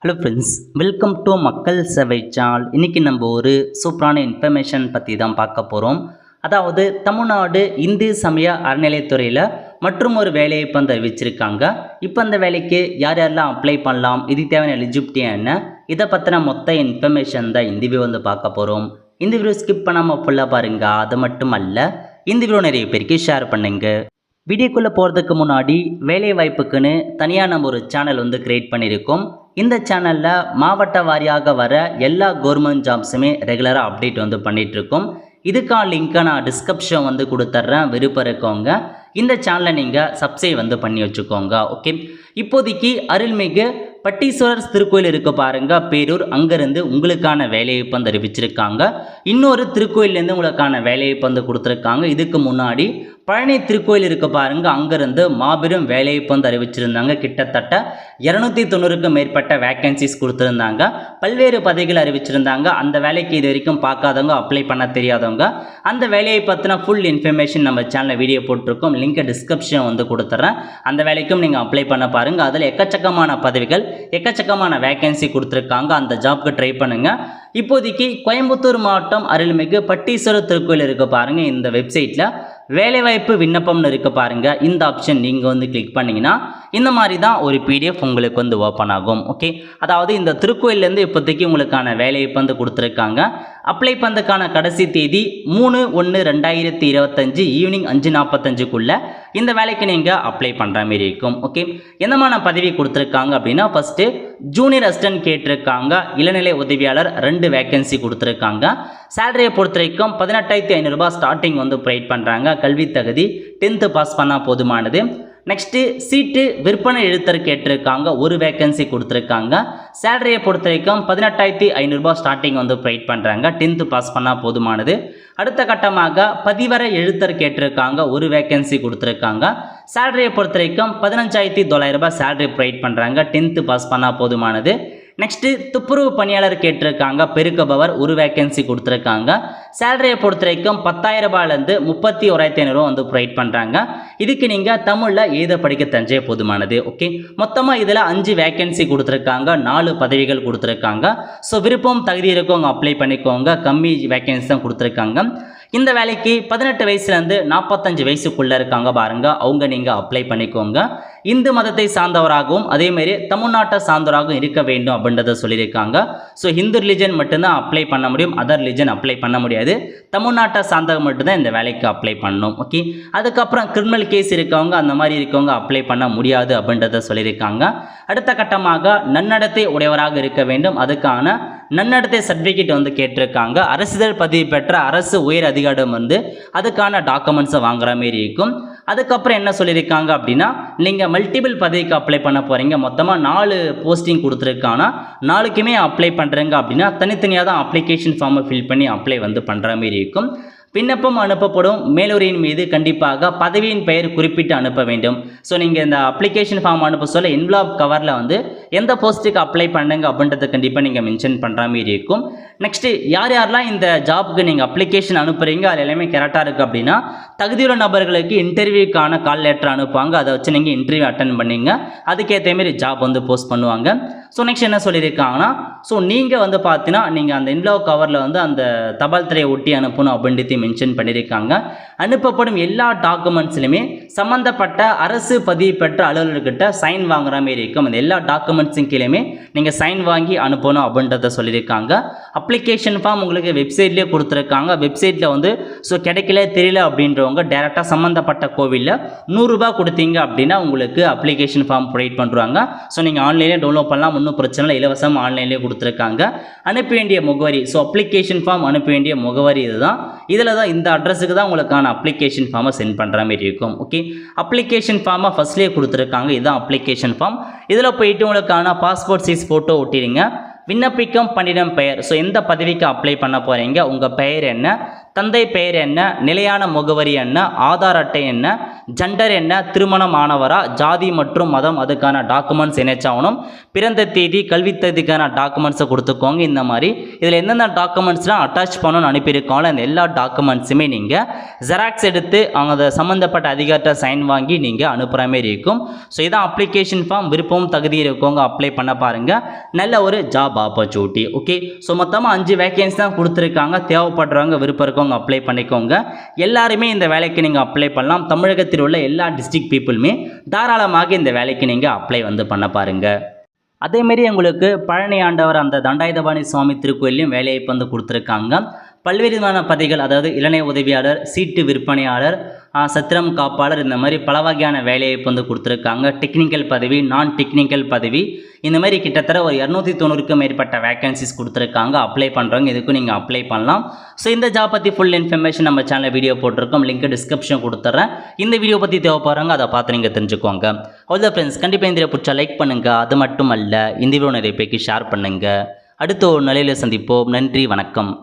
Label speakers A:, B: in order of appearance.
A: Hello friends, welcome to மக்கள் சேவை channel. இன்றைக்கி நம்ம ஒரு சூப்பரான இன்ஃபர்மேஷன் பற்றி தான் பார்க்க போகிறோம். அதாவது தமிழ்நாடு இந்து சமய அறநிலையத்துறையில் மற்றும் ஒரு வேலையை இப்போ அறிவிச்சிருக்காங்க. இப்போ அந்த வேலைக்கு யார் யாரெல்லாம் அப்ளை பண்ணலாம், இதுக்கு தேவையான எலிஜிபிலிட்டி என்ன, இதை பற்றின மொத்த இன்ஃபர்மேஷன் தான் இந்த வீடியோ பார்க்க போகிறோம். இந்த வீடியோ ஸ்கிப் பண்ணாமல் ஃபுல்லாக பாருங்கள். அது மட்டும் அல்ல, இந்த வீடியோ நிறைய பேருக்கு ஷேர் பண்ணுங்கள். வீடியோக்குள்ளே போகிறதுக்கு முன்னாடி வேலை வாய்ப்புக்குன்னு தனியாக நம்ம ஒரு சேனல் க்ரியேட் பண்ணியிருக்கோம். இந்த சேனலில் மாவட்ட வாரியாக வர எல்லா கவர்மெண்ட் ஜாப்ஸுமே ரெகுலராக அப்டேட் பண்ணிகிட்ருக்கோம். இதுக்கான லிங்க்கை நான் டிஸ்கிரிப்ஷன் கொடுத்துட்றேன். விருப்பம் இருக்கவங்க இந்த சேனலை நீங்கள் சப்ஸ்கிரைப் பண்ணி வச்சுக்கோங்க. ஓகே, இப்போதைக்கு அருள்மிகு பட்டீஸ்வரர் திருக்கோயில் இருக்க பாருங்க, பேரூர். அங்கேருந்து உங்களுக்கான வேலையை அறிவிச்சிருக்காங்க. இன்னொரு திருக்கோயிலேருந்து உங்களுக்கான வேலையை கொடுத்துருக்காங்க. இதுக்கு முன்னாடி பழனி திருக்கோயில் இருக்க பாருங்க, அங்கேருந்து மாபெரும் வேலையை அறிவிச்சிருந்தாங்க. கிட்டத்தட்ட 290க்கும் மேற்பட்ட வேக்கன்சிஸ் கொடுத்துருந்தாங்க. பல்வேறு பதவிகள் அறிவிச்சிருந்தாங்க. அந்த வேலைக்கு இது வரைக்கும் பார்க்காதவங்க, அப்ளை பண்ண தெரியாதவங்க, அந்த வேலையை பற்றின ஃபுல் இன்ஃபர்மேஷன் நம்ம சேனலில் வீடியோ போட்டிருக்கோம். லிங்கை டிஸ்கிரிப்ஷன் கொடுத்துட்றேன். அந்த வேலைக்கும் நீங்கள் அப்ளை பண்ண பாருங்கள். அதில் எக்கச்சக்கமான பதவிகள், எக்கச்சக்கமான வேக்கன்சி கொடுத்துருக்காங்க. அந்த ஜாப்க்கு ட்ரை பண்ணுங்கள். இப்போதைக்கு கோயம்புத்தூர் மாவட்டம் அருள்மிகு பட்டீஸ்வரர் திருக்கோயில் இருக்க பாருங்கள். இந்த வெப்சைட்டில் வேலைவாய்ப்பு விண்ணப்பம்னு இருக்க பாருங்கள். இந்த ஆப்ஷன் நீங்கள் கிளிக் பண்ணிங்கன்னா இந்த மாதிரி தான் ஒரு PDF உங்களுக்கு ஓப்பன் ஆகும். ஓகே, அதாவது இந்த திருக்கோயிலேருந்து இப்போதைக்கு உங்களுக்கான வேலையை கொடுத்துருக்காங்க. அப்ளை பண்ணுறதுக்கான கடைசி தேதி 3/1/2025 ஈவினிங் 5:45க்குள்ளே இந்த வேலைக்கு நீங்கள் அப்ளை பண்ணுற மாரி இருக்கும். ஓகே, என்னமான பதவி கொடுத்துருக்காங்க அப்படின்னா, ஃபஸ்ட்டு ஜூனியர் அசிஸ்டன்ட் கேட்டிருக்காங்க. இளநிலை உதவியாளர் 2 வேக்கன்சி கொடுத்துருக்காங்க. சேலரியை பொறுத்த வரைக்கும் 18,500 ஸ்டார்டிங் ப்ரொவைட் பண்ணுறாங்க. கல்வி தகுதி 10th பாஸ் பண்ணால் போதுமானது. நெக்ஸ்ட்டு சீட்டு விற்பனை எழுத்தர் கேட்டிருக்காங்க. 1 வேக்கன்சி கொடுத்துருக்காங்க. சேலரியை பொறுத்த வரைக்கும் 18,500 ஸ்டார்டிங் ப்ரொவைட் பண்ணுறாங்க. 10th பாஸ் பண்ணால் போதுமானது. அடுத்த கட்டமாக பதிவரை எழுத்தர் கேட்டிருக்காங்க. 1 வேக்கன்சி கொடுத்துருக்காங்க. சேலரியை பொறுத்த வரைக்கும் 15,900 சேலரி ப்ரொவைட் பண்ணுறாங்க. 10th பாஸ் பண்ணால் போதுமானது. நெக்ஸ்ட்டு துப்புரவு பணியாளர் கேட்டிருக்காங்க. பெருக்குபவர் 1 வேக்கன்சி கொடுத்துருக்காங்க. சேலரியை பொறுத்த வரைக்கும் 10,000 31,500 ப்ரொவைட் பண்ணுறாங்க. இதுக்கு நீங்கள் தமிழில் எழுத படிக்க தெரிஞ்சே போதுமானது. ஓகே, மொத்தமாக இதில் 5 வேக்கன்சி கொடுத்துருக்காங்க. 4 பதவிகள் கொடுத்துருக்காங்க. ஸோ விருப்பம் தகுதி இருக்கவங்க அப்ளை பண்ணிக்கோங்க. கம்மி வேக்கன்சி தான் கொடுத்துருக்காங்க. இந்த வேலைக்கு 18 வயசுலேருந்து 45 வயசுக்குள்ளே இருக்காங்க பாருங்க, அவங்க நீங்கள் அப்ளை பண்ணிக்கோங்க. இந்து மதத்தை சார்ந்தவராகவும் அதேமாரி தமிழ்நாட்டை சார்ந்தவராகவும் இருக்க வேண்டும் அப்படின்றத சொல்லியிருக்காங்க. ஸோ ஹிந்து ரிலிஜன் மட்டும்தான் அப்ளை பண்ண முடியும், அதர் ரிலிஜன் அப்ளை பண்ண முடியாது. தமிழ்நாட்டை சார்ந்தவங்க மட்டும்தான் இந்த வேலைக்கு அப்ளை பண்ணணும். ஓகே, அதுக்கப்புறம் கிரிமினல் கேஸ் இருக்கவங்க, அந்த மாதிரி இருக்கவங்க அப்ளை பண்ண முடியாது அப்படின்றத சொல்லியிருக்காங்க. அடுத்த கட்டமாக நன்னடத்தை உடையவராக இருக்க வேண்டும். அதுக்கான நன்னடத்தை சர்டிஃபிகேட் கேட்டிருக்காங்க. அரசிதழ் பதிவு பெற்ற அரசு உயர் அதிகாரம் அதுக்கான டாக்குமெண்ட்ஸை வாங்குற மாரி இருக்கும். அதுக்கப்புறம் என்ன சொல்லியிருக்காங்க அப்படின்னா, நீங்கள் மல்டிபிள் பதவிக்கு அப்ளை பண்ண போகிறீங்க. மொத்தமாக 4 போஸ்டிங் கொடுத்துருக்காங்கன்னா 4க்குமே அப்ளை பண்ணுறீங்க அப்படின்னா தனித்தனியாக தான் அப்ளிகேஷன் ஃபார்மை ஃபில் பண்ணி அப்ளை பண்ணுற மாரி இருக்கும். விண்ணப்பம் அனுப்பப்படும் மேலுரையின் மீது கண்டிப்பாக பதவியின் பெயர் குறிப்பிட்டு அனுப்ப வேண்டும். ஸோ நீங்கள் இந்த அப்ளிகேஷன் ஃபார்ம் அனுப்ப சொல்ல என்வலப் கவரில் எந்த போஸ்ட்டுக்கு அப்ளை பண்ணுங்க அப்படின்றத கண்டிப்பாக நீங்கள் மென்ஷன் பண்ணுற மாரி இருக்கும். நெக்ஸ்ட்டு யார் யாரெல்லாம் இந்த ஜாப்புக்கு நீங்கள் அப்ளிகேஷன் அனுப்புகிறீங்க, அது எல்லாமே கரெக்டாக இருக்குது அப்படின்னா தகுதியுள்ள நபர்களுக்கு இன்டர்வியூக்கான கால் லெட்டர் அனுப்புவாங்க. அதை வச்சு நீங்கள் இன்டர்வியூ அட்டன் பண்ணிங்க. அதுக்கேற்ற மாரி ஜாப் போஸ்ட் பண்ணுவாங்க. ஸோ நெக்ஸ்ட் என்ன சொல்லியிருக்காங்கன்னா, ஸோ நீங்கள் பார்த்தீங்கன்னா நீங்கள் அந்த என்வலப் கவரில் அந்த தபால் திரையை ஒட்டி அனுப்பணும் அப்படின்றது மென்ஷன் பண்ணியிருக்காங்க. அனுப்பப்படும் எல்லா டாக்குமெண்ட்ஸ்லையுமே சம்மந்தப்பட்ட அரசு பதிவு பெற்ற அலுவலர்கிட்ட சைன் வாங்குற மாரி இருக்கும். அந்த எல்லா டாக்குமெண்ட்ஸும் கீழேயுமே நீங்கள் சைன் வாங்கி அனுப்பணும் அப்படின்றத சொல்லியிருக்காங்க. அப்ளிகேஷன் ஃபார்ம் உங்களுக்கு வெப்சைட்லேயே கொடுத்துருக்காங்க. வெப்சைட்டில் ஸோ கிடைக்கல தெரியல அப்படின்றவங்க டேரெக்டாக சம்மந்தப்பட்ட கோவிலில் 100 ரூபாய் கொடுத்தீங்க அப்படின்னா உங்களுக்கு அப்ளிகேஷன் ஃபார்ம் ப்ரொவைட் பண்ணுறாங்க. ஸோ நீங்கள் ஆன்லைன்லேயே டவுன்லோட் பண்ணலாம், ஒன்றும் பிரச்சனை இல்லை, இலவசம் ஆன்லைன்லேயே கொடுத்துருக்காங்க. அனுப்ப வேண்டிய முகவரி, ஸோ அப்ளிகேஷன் ஃபார்ம் அனுப்ப வேண்டிய முகவரி இதுதான். இதில் தான் இந்த அட்ரஸுக்கு தான் உங்களுக்கான அப்ளிகேஷன் ஃபார்மை சென்ட் பண்ணுற மாதிரி இருக்கும். ஓகே, அப்ளிகேஷன் ஃபார்மை ஃபஸ்ட்லேயே கொடுத்துருக்காங்க. இதுதான் அப்ளிகேஷன் ஃபார்ம். இதில் போயிட்டு உங்களுக்கான பாஸ்போர்ட் சைஸ் ஃபோட்டோ ஒட்டிடுங்க. விண்ணப்பிக்கும் பணியிடம் பெயர், ஸோ எந்த பதவிக்கு அப்ளை பண்ண போகிறீங்க, உங்கள் பெயர் என்ன, தந்தை பெயர் என்ன, நிலையான முகவரி என்ன, ஆதார் அட்டை என்ன, ஜெண்டர் என்ன, திருமணமானவரா, ஜாதி மற்றும் மதம் அதுக்கான டாக்குமெண்ட்ஸ் இணைச்சாகணும், பிறந்த தேதி, கல்வி தேதிக்கான டாக்குமெண்ட்ஸை கொடுத்துக்கோங்க. இந்த மாதிரி இதில் எந்தெந்த டாக்குமெண்ட்ஸ்லாம் அட்டாச் பண்ணணும்னு அனுப்பியிருக்காங்களோ அந்த எல்லா டாக்குமெண்ட்ஸுமே நீங்கள் ஜெராக்ஸ் எடுத்து அவங்க அதை சம்மந்தப்பட்ட அதிகாரிட்ட சைன் வாங்கி நீங்கள் அனுப்புகிற மாதிரி இருக்கும். ஸோ இதான் அப்ளிகேஷன் ஃபார்ம். விருப்பம் தகுதி இருக்கவங்க அப்ளை பண்ண பாருங்கள். நல்ல ஒரு ஜாப் ஆப்பர்ச்சுனிட்டி. ஓகே, ஸோ மொத்தமாக 5 வேகன்சி தான் கொடுத்துருக்காங்க. தேவைப்படுறவங்க விருப்பம் இருக்கவங்க அப்ளை பண்ணிக்கோங்க. எல்லாருமே இந்த வேலைக்கு நீங்கள் அப்ளை பண்ணலாம். தமிழகத்தில் உள்ள எல்லா டிஸ்ட்ரிக்ட் பீப்புளுமே தாராளமாக இந்த வேலைக்கு நீங்கள் அப்ளை பண்ண பாருங்கள். அதேமாரி உங்களுக்கு பழனி ஆண்டவர் அந்த தண்டாயுதபாணி சுவாமி திருக்கோயிலையும் வேலையை கொடுத்துருக்காங்க. பல்வேறு விதமான பதவிகள், அதாவது இளநிலை உதவியாளர், சீட்டு விற்பனையாளர், சத்திரம் காப்பாளர், இந்த மாதிரி பல வகையான வேலையை கொடுத்துருக்காங்க. டெக்னிக்கல் பதவி, நான் டெக்னிக்கல் பதவி, இந்த மாதிரி கிட்டத்தட்ட ஒரு 290க்கும் மேற்பட்ட வேகன்சிஸ் கொடுத்துருக்காங்க. அப்ளை பண்ணுறவங்க இதுக்கும் நீங்கள் அப்ளை பண்ணலாம். ஸோ இந்த ஜாப் பற்றி ஃபுல் இன்ஃபர்மேஷன் நம்ம சேனலில் வீடியோ போட்டிருக்கோம். லிங்க் டிஸ்கிரிப்ஷன் கொடுத்துட்றேன். இந்த வீடியோ பற்றி தேவைப்படுறாங்க, அதை பார்த்து நீங்கள் தெரிஞ்சுக்கோங்க. அவ்வளோ ஃப்ரெண்ட்ஸ், கண்டிப்பாக இந்த வீடியோ பிடிச்சா லைக் பண்ணுங்கள். அது மட்டும் அல்ல, இந்த வீடியோ நிறைய பேருக்கு ஷேர் பண்ணுங்கள். அடுத்த ஒரு நிலையில் சந்திப்போம். நன்றி, வணக்கம்.